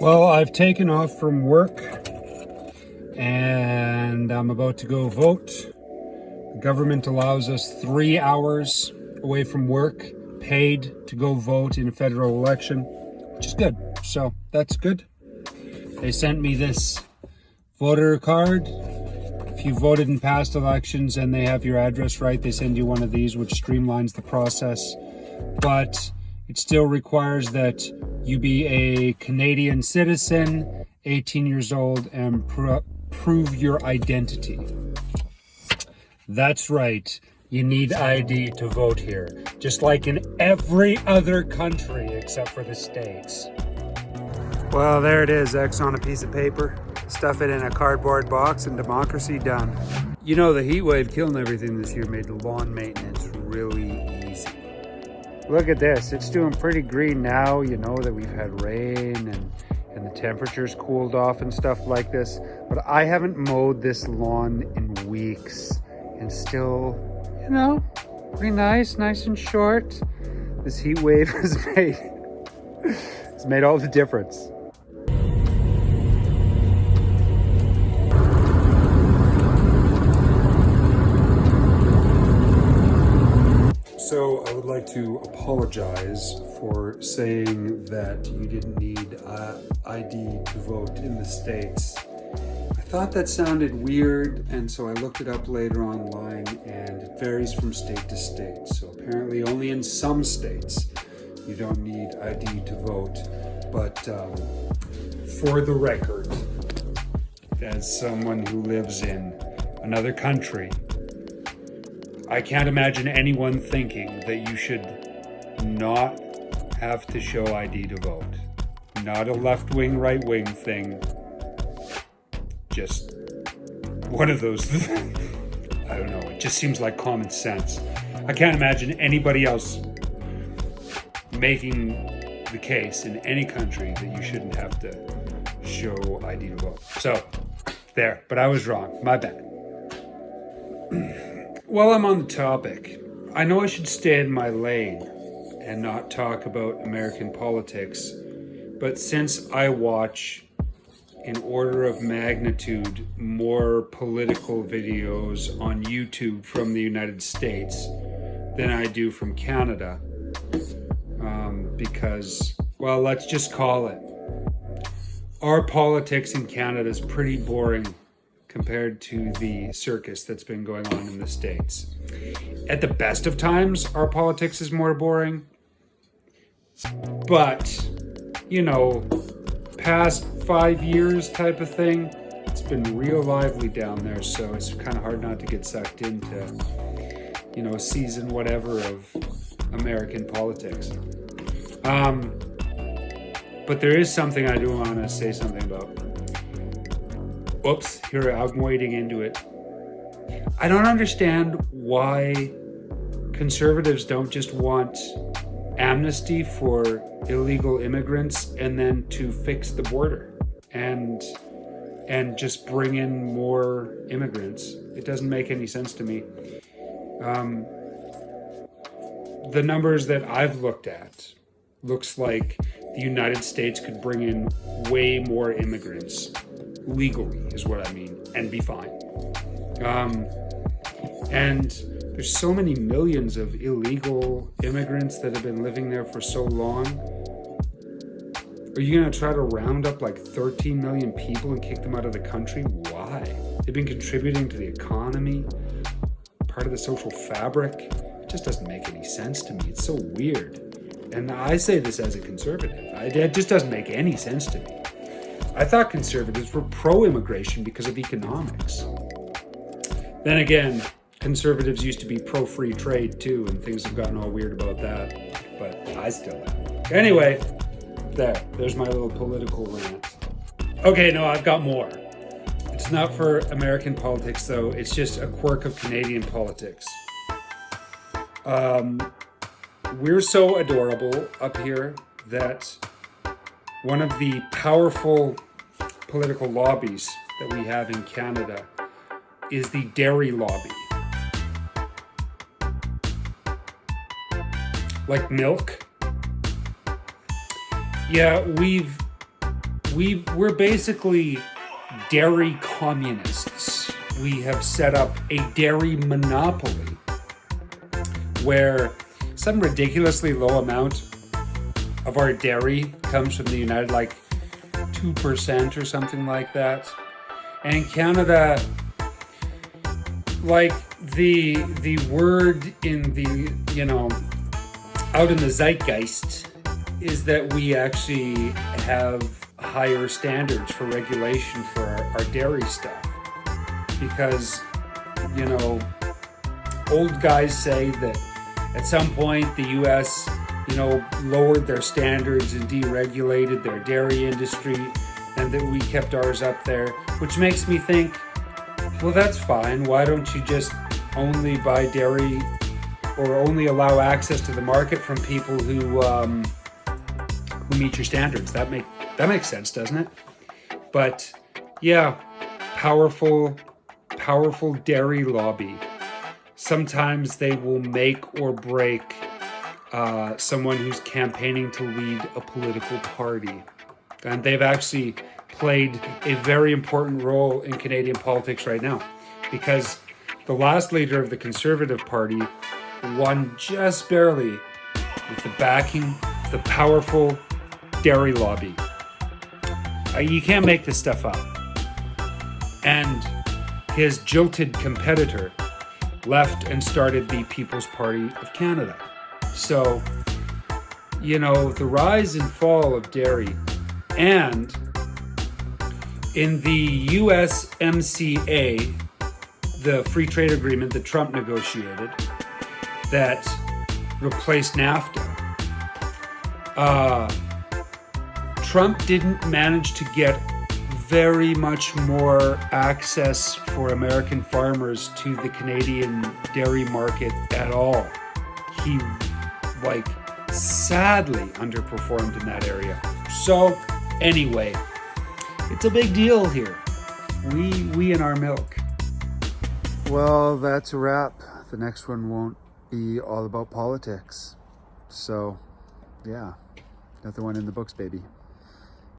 Well, I've taken off from work and I'm about to go vote. The government allows us 3 hours away from work, paid to go vote in a federal election, which is good. So that's good. They sent me this voter card. If you voted in past elections and they have your address right, they send you one of these, which streamlines the process. But it still requires that you be a Canadian citizen, 18 years old, and prove your identity. That's right. You need ID to vote here, just like in every other country except for the States. Well, there it is, X on a piece of paper. Stuff it in a cardboard box and democracy done. You know, the heat wave killing everything this year made the lawn maintenance really easy. Look at this, it's doing pretty green now. You know that we've had rain and the temperature's cooled off and stuff like this. But I haven't mowed this lawn in weeks and still, you know, pretty nice and short. This heat wave has made all the difference. So I would like to apologize for saying that you didn't need ID to vote in the States. I thought that sounded weird, and so I looked it up later online, and it varies from state to state. So apparently only in some states you don't need ID to vote. But for the record, as someone who lives in another country, I can't imagine anyone thinking that you should not have to show ID to vote. Not a left-wing, right-wing thing. Just one of those, I don't know, it just seems like common sense. I can't imagine anybody else making the case in any country that you shouldn't have to show ID to vote. So, there, but I was wrong, my bad. While I'm on the topic, I know I should stay in my lane and not talk about American politics, but since I watch in order of magnitude more political videos on YouTube from the United States than I do from Canada, because, well, let's just call it, our politics in Canada is pretty boring compared to the circus that's been going on in the States. At the best of times, our politics is more boring. But, you know, past 5 years type of thing, it's been real lively down there, so it's kind of hard not to get sucked into, you know, season whatever of American politics. But there is something I do want to say something about. Oops, here I'm wading into it. I don't understand why conservatives don't just want amnesty for illegal immigrants and then to fix the border and just bring in more immigrants. It doesn't make any sense to me. The numbers that I've looked at looks like the United States could bring in way more immigrants legally is what I mean, and be fine. And there's so many millions of illegal immigrants that have been living there for so long. Are you gonna try to round up like 13 million people and kick them out of the country? Why? They've been contributing to the economy, part of the social fabric. It just doesn't make any sense to me. It's so weird. And I say this as a conservative. It just doesn't make any sense to me. I thought conservatives were pro-immigration because of economics. Then again, conservatives used to be pro-free trade too, and things have gotten all weird about that, but I still am. Anyway, there's my little political rant. Okay, no, I've got more. It's not for American politics though, it's just a quirk of Canadian politics. We're so adorable up here that one of the powerful political lobbies that we have in Canada is the dairy lobby. Like milk. Yeah, we've we're basically dairy communists. We have set up a dairy monopoly where some ridiculously low amount of our dairy comes from the United, like 2% or something like that. And Canada, like the word in the, out in the zeitgeist is that we actually have higher standards for regulation for our dairy stuff. Because, old guys say that at some point the US, lowered their standards and deregulated their dairy industry, and that we kept ours up there, which makes me think, well, that's fine. Why don't you just only buy dairy or only allow access to the market from people who meet your standards? That makes sense, doesn't it? But yeah, powerful dairy lobby. Sometimes they will make or break someone who's campaigning to lead a political party. And they've actually played a very important role in Canadian politics right now, because the last leader of the Conservative Party won just barely with the backing of the powerful dairy lobby. You can't make this stuff up. And his jilted competitor left and started the People's Party of Canada. So, the rise and fall of dairy, and in the USMCA, the free trade agreement that Trump negotiated that replaced NAFTA, Trump didn't manage to get very much more access for American farmers to the Canadian dairy market at all. He, sadly underperformed in that area. So, anyway, it's a big deal here. We and our milk. Well, that's a wrap. The next one won't be all about politics. So, yeah, another one in the books, baby.